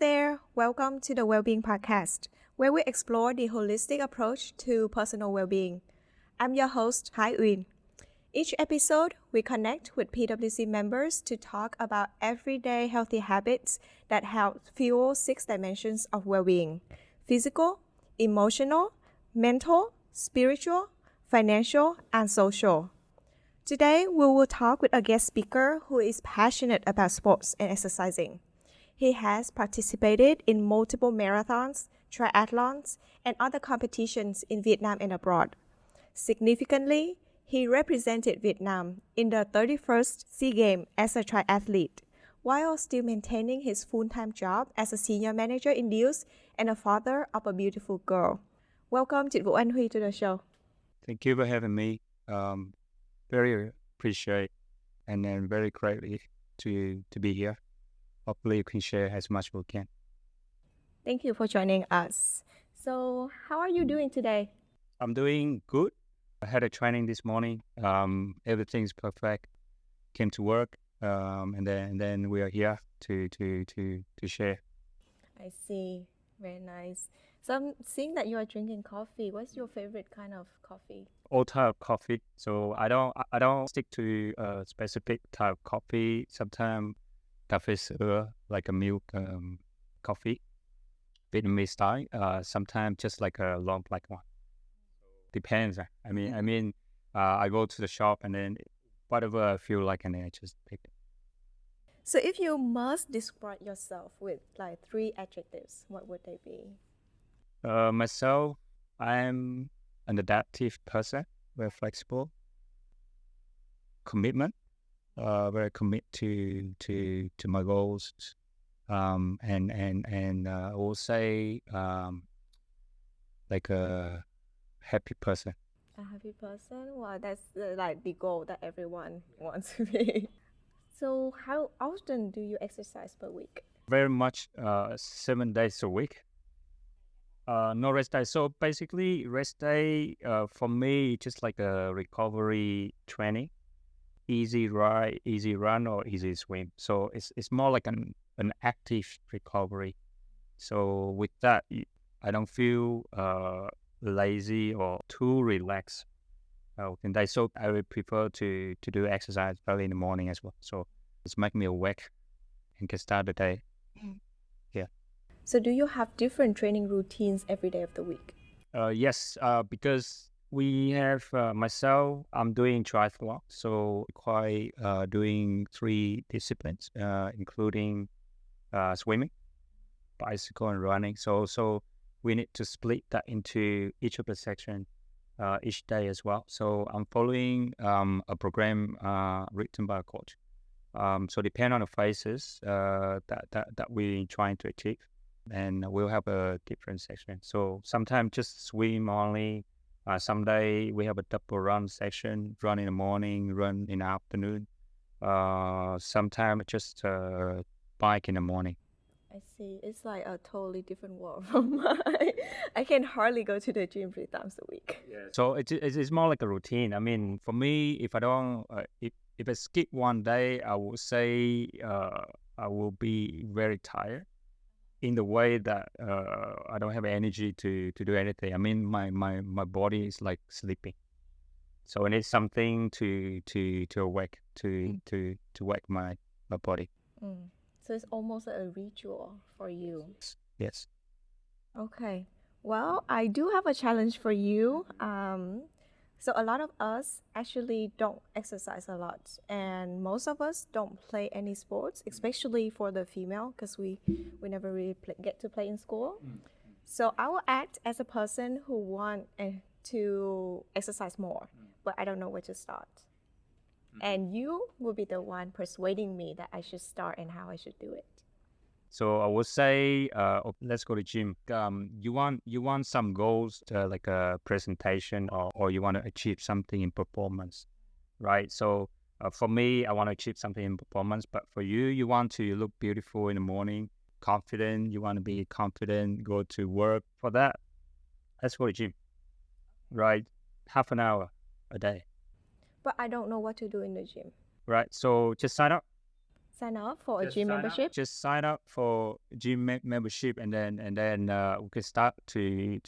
there, welcome to the Wellbeing Podcast, where we explore the holistic approach to personal well-being. I'm your host, Hai Uyên. Each episode, we connect with PWC members to talk about everyday healthy habits that help fuel 6 dimensions of well-being: physical, emotional, mental, spiritual, financial, and social. Today, we will talk with a guest speaker who is passionate about sports and exercising. He has participated in multiple marathons, triathlons, and other competitions in Vietnam and abroad. Significantly, he represented Vietnam in the 31st SEA Games as a triathlete, while still maintaining his full-time job as a senior manager in deals and a father of a beautiful girl. Welcome, Trinh Vu Anh Huy, to the show. Thank you for having me. Very appreciate and then very grateful to be here. Hopefully you can share as much as we can. Thank you for joining us. So, how are you doing today? I'm doing good. I had a training this morning. Everything's perfect. Came to work, and then we are here to share. I see. Very nice. So I'm seeing that you are drinking coffee. What's your favorite kind of coffee? All type of coffee. So I don't stick to a specific type of coffee. Sometimes cafe sữa, like a milk coffee, Vietnamese style. Sometimes just like a long black one. Depends. I go to the shop and then whatever I feel like, and then I just pick it. So if you must describe yourself with like 3 adjectives, what would they be? Myself, I'm an adaptive person, very flexible, commitment, very commit to my goals, and I will say like a happy person. A happy person? Wow, that's like the goal that everyone wants to be. So how often do you exercise per week? Very much 7 days a week. No rest day. So basically, rest day for me just like a recovery training, easy ride, easy run, or easy swim. So it's more like an active recovery. So with that, I don't feel lazy or too relaxed. In day, so I would prefer to do exercise early in the morning as well. So it's make me awake and can start the day. Yeah. So do you have different training routines every day of the week? Yes, because we have myself, I'm doing triathlon, so quite doing 3 disciplines, including swimming, bicycle, and running. So we need to split that into each of the section each day as well. So I'm following a program written by a coach. So depend on the phases that we're trying to achieve, and we'll have a different section. So sometimes just swim only. Some day we have a double run section, run in the morning, run in the afternoon. Sometimes just bike in the morning. I see. It's like a totally different world from mine. I can hardly go to the gym 3 times a week. Yeah. So it's more like a routine. I mean, for me, if I don't, if I skip one day, I would say I will be very tired in the way that I don't have energy to do anything. I mean, my body is like sleeping. So I need something to awake, to wake my body. Mm. So it's almost like a ritual for you. Yes. Okay. Well, I do have a challenge for you. So a lot of us actually don't exercise a lot, and most of us don't play any sports, especially for the female, because we never really get to play in school. So I will act as a person who want to exercise more, but I don't know where to start. And you will be the one persuading me that I should start and how I should do it. So I would say, let's go to gym. You want some goals, like a presentation, or you want to achieve something in performance, right? So for me, I want to achieve something in performance, but for you, you want to look beautiful in the morning, confident. You want to be confident, go to work. For that, let's go to gym, right? Half an hour a day. But I don't know what to do in the gym. Right, so just sign up. sign up for a gym membership? Just sign up for gym membership, and then we can start to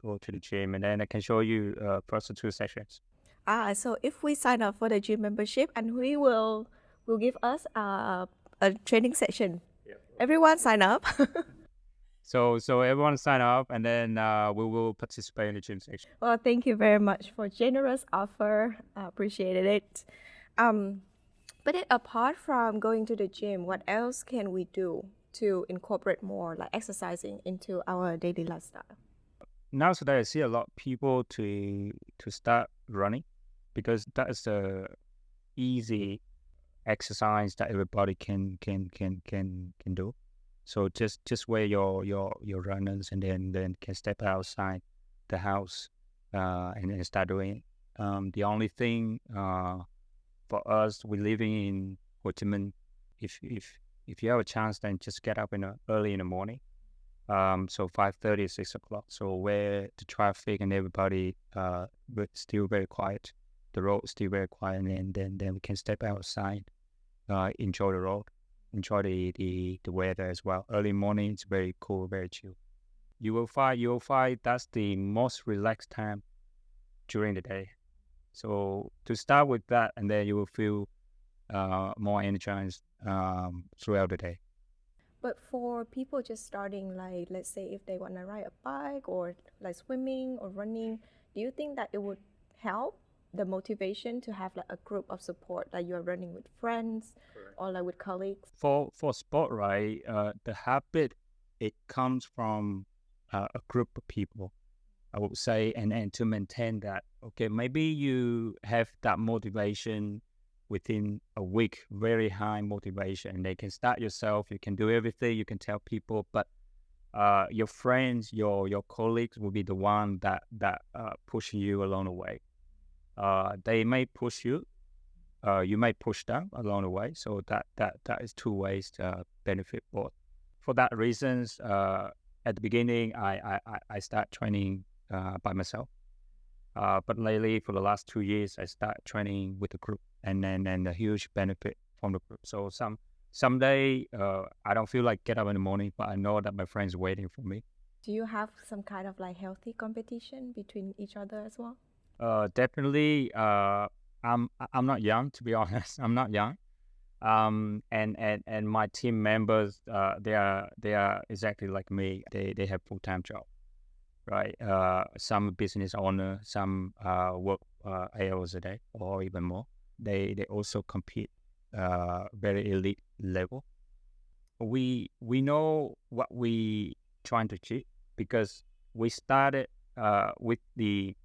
go to the gym, and then I can show you first 2 sessions. So if we sign up for the gym membership, and we will give us a training session. Yep. Everyone sign up. So everyone sign up, and then we will participate in the gym section. Well, thank you very much for generous offer. I appreciated it. But then apart from going to the gym, what else can we do to incorporate more like exercising into our daily lifestyle? Nowadays, I see a lot of people to start running, because that is the easy exercise that everybody can do. So just wear your runners, and then can step outside the house and then start doing it. The only thing for us, we're living in Ho Chi Minh. If you have a chance, then just get up early in the morning. So 5:30, 6 o'clock. So where the traffic and everybody still very quiet, the road is still very quiet, and then we can step outside, enjoy the road, enjoy the weather as well. Early morning, it's very cool, very chill. You will find that's the most relaxed time during the day. So to start with that, and then you will feel more energized throughout the day. But for people just starting, like let's say if they want to ride a bike or like swimming or running, do you think that it would help the motivation to have like a group of support, like you're running with friends? Correct. Or like with colleagues? For sport, right? The habit, it comes from a group of people, I would say, and to maintain that. Okay, maybe you have that motivation within a week, very high motivation. They can start yourself. You can do everything. You can tell people, but your friends, your colleagues will be the one that push you along the way. They may push you. You may push them along the way. So that is 2 ways to benefit both. For that reasons, at the beginning, I start training by myself. But lately, for the last 2 years, I start training with a group, and then a huge benefit from the group. So someday I don't feel like get up in the morning, but I know that my friends are waiting for me. Do you have some kind of like healthy competition between each other as well? Definitely. I'm not young, to be honest. I'm not young. And my team members, they are exactly like me. They have full-time job, right? Some business owner, some work 8 hours a day or even more. They also compete very elite level. We know what we trying to achieve, because we started with the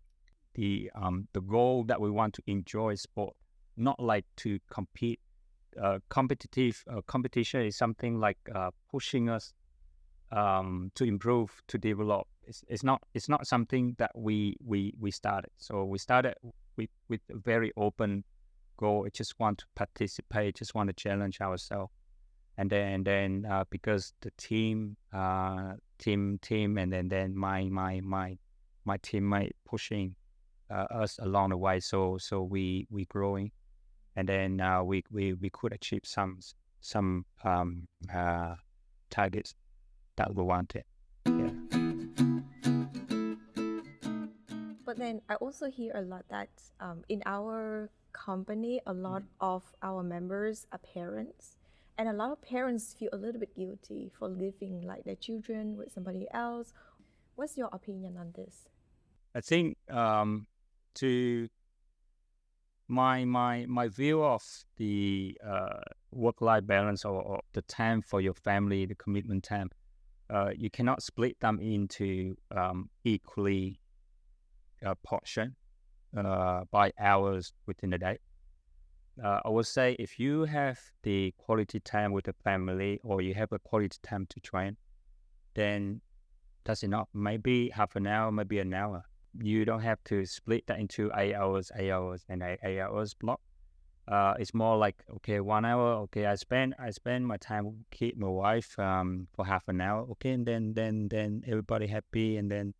goal that we want to enjoy sport, not like to compete. Competition is something like pushing us to improve, to develop. It's not something that we started. So we started with a very open goal. I just want to participate, just want to challenge ourselves, and then because the team, and then my teammate pushing us along the way. So we growing, and then we could achieve some targets that we wanted. Yeah. But then I also hear a lot that in our company, a lot of our members are parents, and a lot of parents feel a little bit guilty for leaving like their children with somebody else. What's your opinion on this? I think to my view of the work-life balance, or the time for your family, the commitment time, you cannot split them into equally portion by hours within the day. I would say if you have the quality time with the family, or you have a quality time to train, then that's enough. Maybe half an hour, maybe an hour. You don't have to split that into 8 hours, and 8 hours block. It's more like, okay, 1 hour. Okay, I spend my time with kid, my wife for half an hour. Okay, and then everybody happy, and then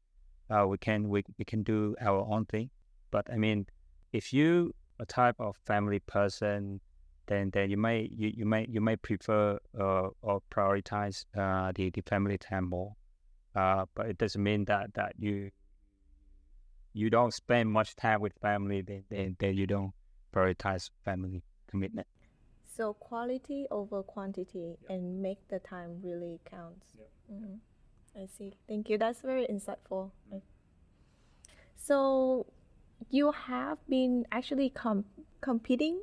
we can do our own thing. But I mean, if you a type of family person, then you may prefer or prioritize the family time more. But it doesn't mean that you don't spend much time with family, then you don't prioritize family commitment. So quality over quantity and make the time really counts. Mhm. I see. Thank you. That's very insightful. So you have been actually competing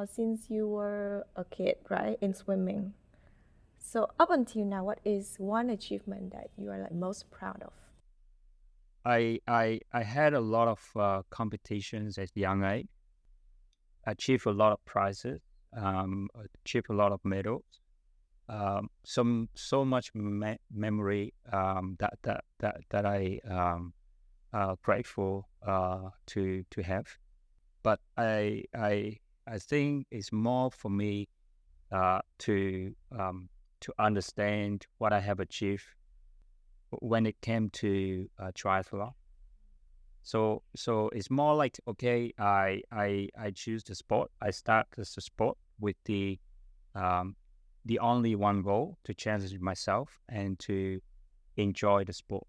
since you were a kid, right, in swimming. So up until now, what is one achievement that you are like most proud of? I had a lot of competitions at young age, achieved a lot of prizes, achieved a lot of medals, so much memory that I grateful to have. But I think it's more for me to understand what I have achieved when it came to triathlon. So it's more like, okay, I choose the sport. I start the sport with the only one goal to challenge myself and to enjoy the sport.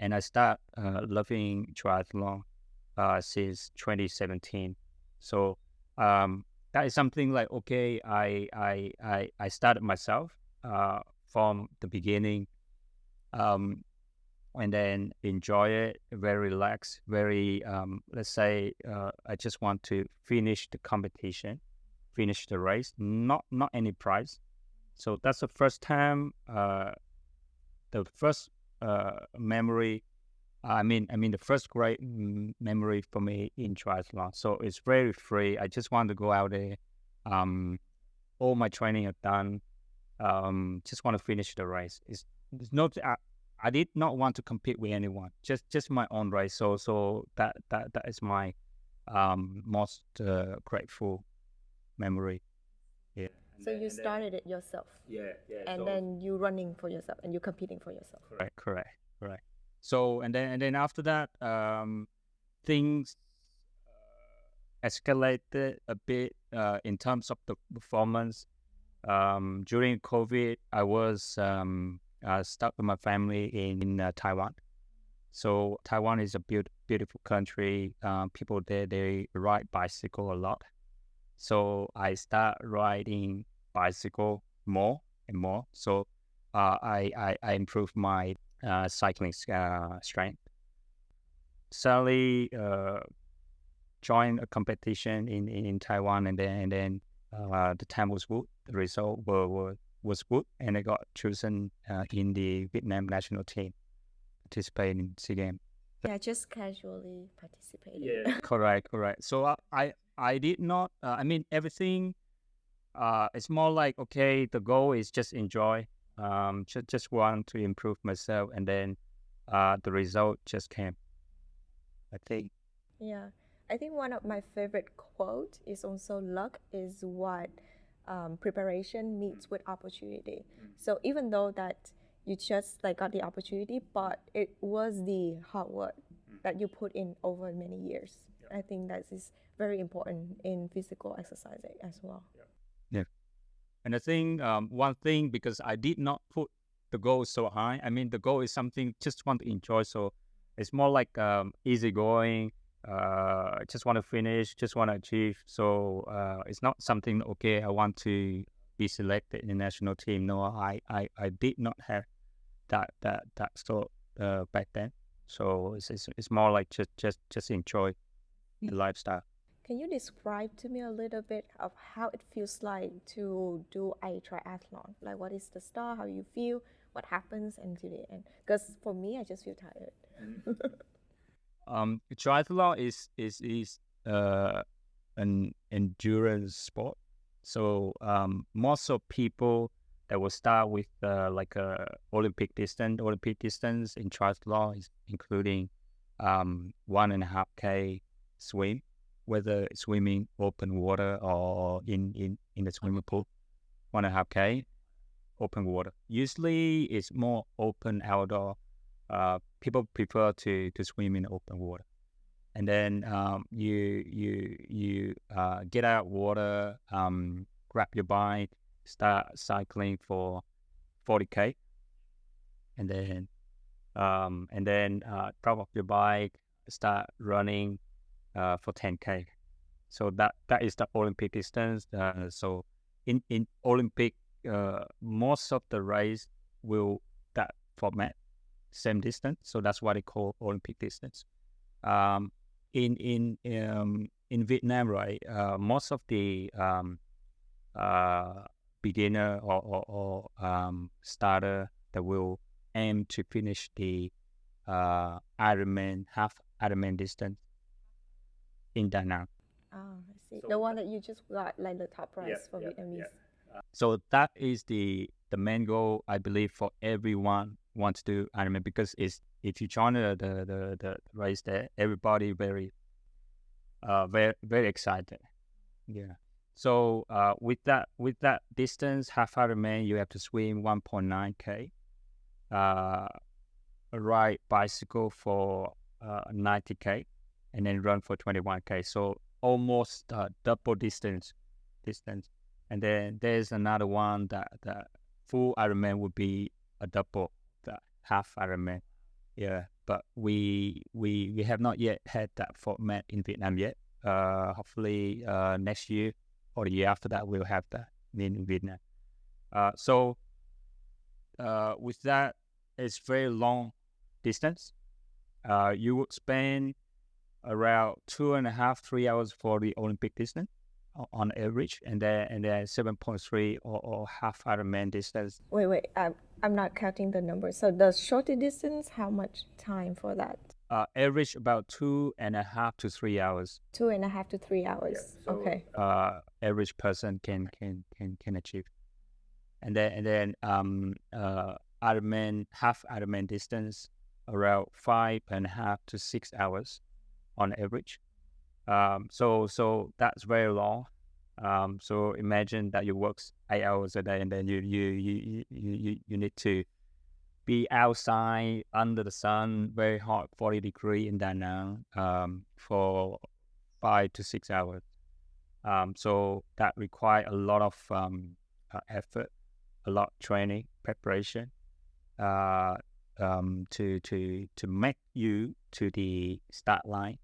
And I start loving triathlon since 2017. So that is something like, okay, I started myself from the beginning, and then enjoy it, very relaxed, very let's say I just want to finish the competition, finish the race, not any prize. So that's the first time, the first memory. I mean, the first great memory for me in triathlon. So it's very free. I just want to go out there. All my training are done. Just want to finish the race. It's not. I did not want to compete with anyone. Just my own race. So that is my most grateful memory. Yeah. So you started it yourself, Yeah. and then you running for yourself, and you competing for yourself. Correct. So and then after that, things escalated a bit in terms of the performance. During COVID, I was stuck with my family in Taiwan. So Taiwan is a beautiful country. People there, they ride bicycle a lot. So I start riding bicycle more and more. So I improve my cycling strength. Suddenly joined a competition in Taiwan, and then the time was good. The result was good, and I got chosen in the Vietnam national team, participating in SEA Games. Yeah, just casually participating. Yeah, correct. So I did not. I mean, everything. It's more like, okay, the goal is just enjoy. Just want to improve myself, and then the result just came, I think. Yeah, I think one of my favorite quote is also luck is what preparation meets with opportunity. So even though that you just like got the opportunity, but it was the hard work that you put in over many years. I think that is very important in physical exercising as well. Yeah. And I think one thing, because I did not put the goal so high. I mean, the goal is something just want to enjoy. So it's more like easygoing. Just want to finish, just want to achieve. So it's not something, okay, I want to be selected in the national team. No, I did not have that thought back then. So it's more like just enjoy the lifestyle. Can you describe to me a little bit of how it feels like to do a triathlon? Like, what is the start? How you feel? What happens until the end? Because for me, I just feel tired. Triathlon is an endurance sport. So most of people that will start with like a Olympic distance in triathlon is including 1.5K swim, whether swimming open water or in the swimming pool. 1.5K open water. Usually it's more open outdoor. People prefer to swim in open water. and then you get out water, grab your bike, start cycling for 40K, and then drop off your bike, start running for 10K. So that is the Olympic distance. So in Olympic, most of the race will that format same distance. So that's what they call Olympic distance. In Vietnam, right? Most of the beginner or starter that will aim to finish the Ironman, half Ironman distance in Da Nang. Oh, I see. The one that you just got, like the top prize for Vietnamese. So that is the main goal, I believe, for everyone wants to do Ironman, because it's, if you join the race there, everybody very excited. Yeah. So with that distance, half Ironman, you have to swim 1.9K, ride bicycle for 90K, and then run for 21K. So almost double distance. And then there's another one that full Ironman would be a double the half Ironman. Yeah, but we have not yet had that format in Vietnam yet. Hopefully next year or the year after that we'll have that in Vietnam. So with that, it's very long distance. You would spend around 2.5-3 hours for the Olympic distance on average, and then 7.3 or half Ironman distance. Wait, I'm not counting the numbers. So the shorter distance, how much time for that? Average about 2.5 to 3 hours. 2.5 to 3 hours. Yeah, so, okay. Average person can achieve, and then Ironman, half Ironman distance around 5.5 to 6 hours on average. So that's very long. So imagine that you work 8 hours a day, and then you need to be outside under the sun, very hot, 40 degree in Da Nang, for 5 to 6 hours. So that require a lot of effort, a lot of training, preparation, to make you to the start line.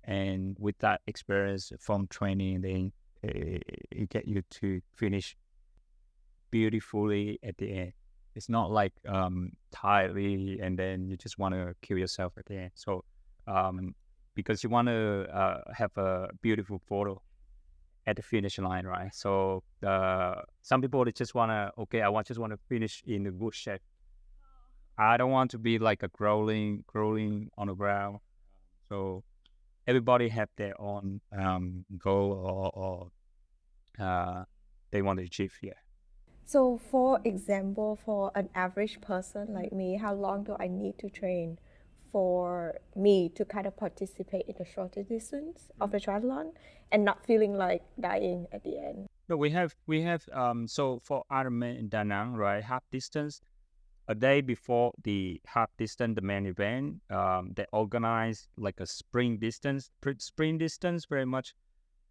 And with that experience from training, then it get you to finish beautifully at the end. It's not like tiredly and then you just want to kill yourself at the end. So because you want to have a beautiful photo at the finish line, right? So some people, they just want to, I just want to finish in a good shape. I don't want to be like a crawling on the ground. So everybody have their own goal or they want to achieve. Yeah. So for example, for an average person like me, how long do I need to train for me to kind of participate in the shorter distance of the triathlon and not feeling like dying at the end? No, we have so for Ironman in Da Nang, right, half distance, a day before the half distance, the main event, they organize like a sprint distance, very much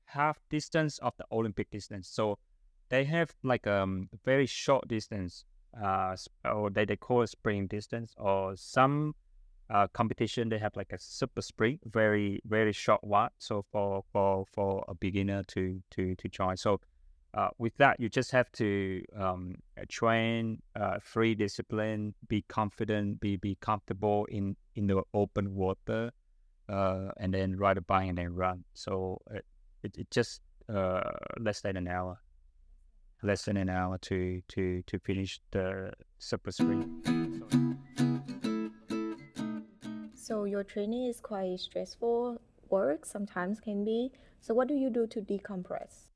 half distance of the Olympic distance. So they have like very short distance, or they call it sprint distance, or some competition they have like a super sprint, very very short one. So for a beginner to join. So with that, you just have to train, free discipline, be confident, be comfortable in the open water, and then ride a bike and then run. So it just less than an hour to finish the super sprint. So your training is quite stressful. Work sometimes can be. So what do you do to decompress?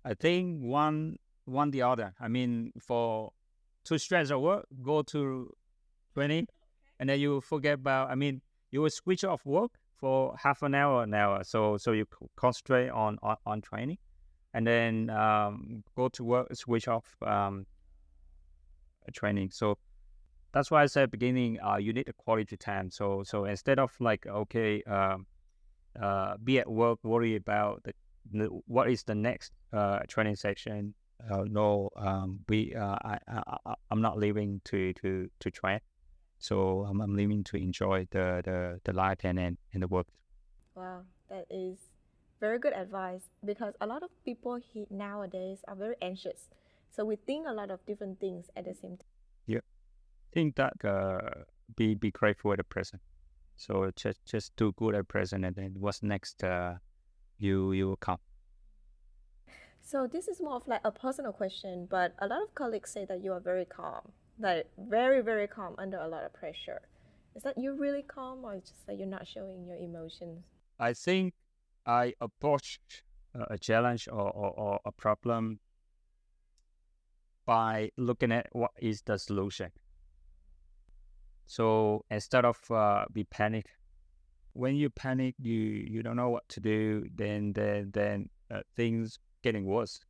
I think one the other. I mean, for too stressed at work, go to training, and then you forget about. I mean, you will switch off work for half an hour. So you concentrate on training, and then go to work, switch off training. So that's why I said beginning, you need a quality time. So instead of like, okay, be at work, worry about what is the next training session. No, I'm not leaving to train. So I'm leaving to enjoy the life and the work. Wow, that is very good advice because a lot of people nowadays are very anxious. So we think a lot of different things at the same time. Yeah, think that be grateful at the present. So just do good at present, and then what's next, you will come. So this is more of like a personal question, but a lot of colleagues say that you are very calm, like very, very calm under a lot of pressure. Is that you really calm or it's just that you're not showing your emotions? I think I approach a challenge or a problem by looking at what is the solution. So instead of be panic, when you panic, you don't know what to do. Then things getting worse.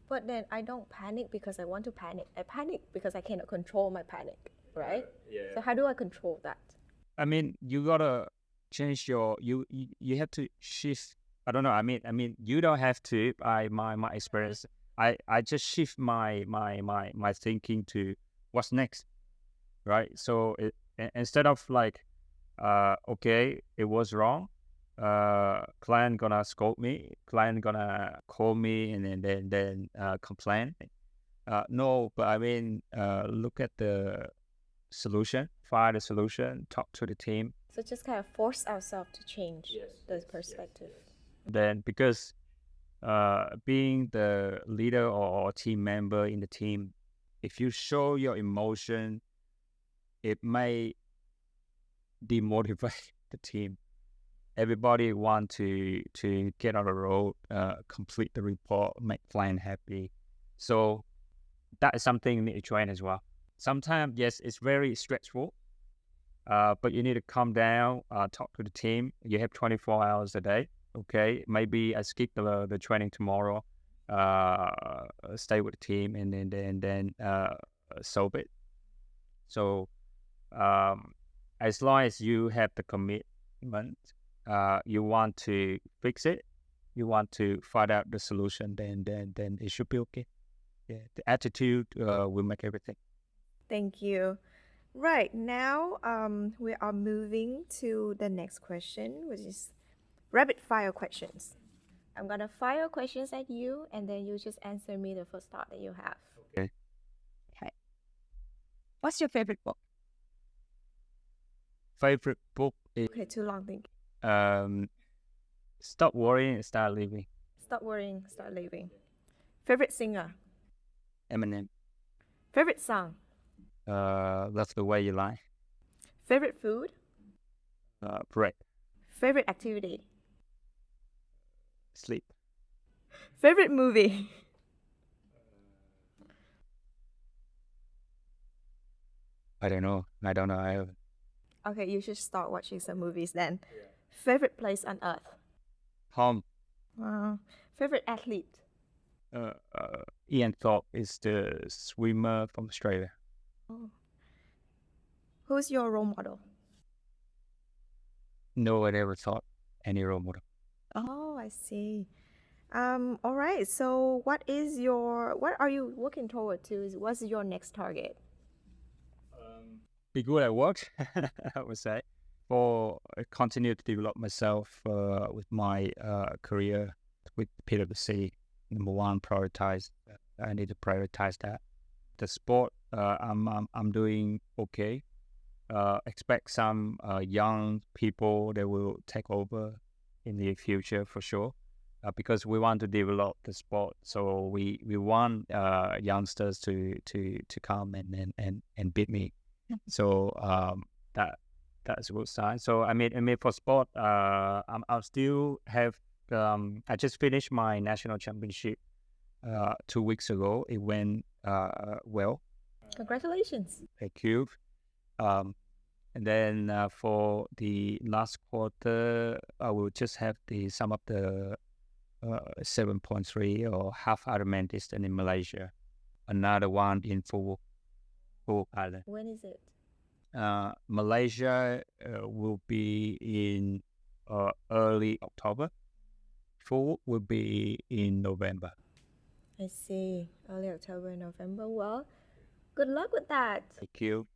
But then I don't panic because I want to panic. I panic because I cannot control my panic, right? Yeah. So how do I control that? I mean, you gotta change your you have to shift. I don't know. I mean, you don't have to. My experience. I just shift my thinking to what's next, right? So instead of like, okay, it was wrong. Client gonna scold me. Client gonna call me and then complain. No, but I mean, look at the solution, find a solution, talk to the team. So just kind of force ourselves to change the perspective. Then because being the leader or team member in the team, if you show your emotion, it may demotivate the team. Everybody want to get on the road, complete the report, make client happy. So that is something you need to train as well. Sometimes, yes, it's very stressful, but you need to calm down, talk to the team. You have 24 hours a day. Okay, maybe I skip the training tomorrow, stay with the team, and then solve it. So as long as you have the commitment, you want to fix it, you want to find out the solution, then it should be okay. Yeah, the attitude will make everything. Thank you. Right, now we are moving to the next question, which is rapid fire questions. I'm gonna fire questions at you and then you just answer me the first thought that you have. Okay. Okay. What's your favorite book? Favorite book is Okay, too long thinking. Stop Worrying and Start Living. Stop worrying, start living. Favorite singer? Eminem. Favorite song? That's the Way You Lie. Favorite food? Bread. Favorite activity? Sleep. Favorite movie? I don't know. Okay, you should start watching some movies then. Yeah. Favorite place on earth? Home. Favorite athlete? Ian Thorpe is the swimmer from Australia. Oh. Who's your role model? No one ever thought any role model. Oh, I see. All right. So what are you working toward to? What's your next target? Be good at work, I would say. For continue to develop myself with my career with PwC. Number one, prioritize. I need to prioritize that. The sport, I'm doing okay. Expect some young people that will take over in the future for sure. Because we want to develop the sport, so we want youngsters to come and beat me. So that's a good sign. So I mean for sport, I'll still have. I just finished my national championship 2 weeks ago. It went well. Congratulations. Thank you. And then for the last quarter, I will just have the sum of the 7.3 or half Ironman distance in Malaysia. Another one in full island. When is it? Malaysia will be in early October. Full will be in November. I see. Early October, November. Well, good luck with that. Thank you.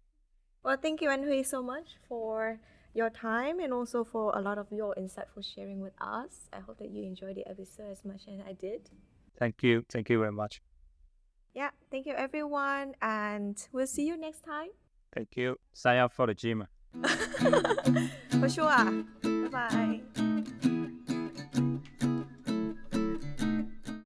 Well, thank you, Anh Huy, so much for your time and also for a lot of your insightful sharing with us. I hope that you enjoyed the episode as much as I did. Thank you. Thank you very much. Yeah, thank you, everyone, and we'll see you next time. Thank you. Sign up for the gym. For sure. Bye-bye.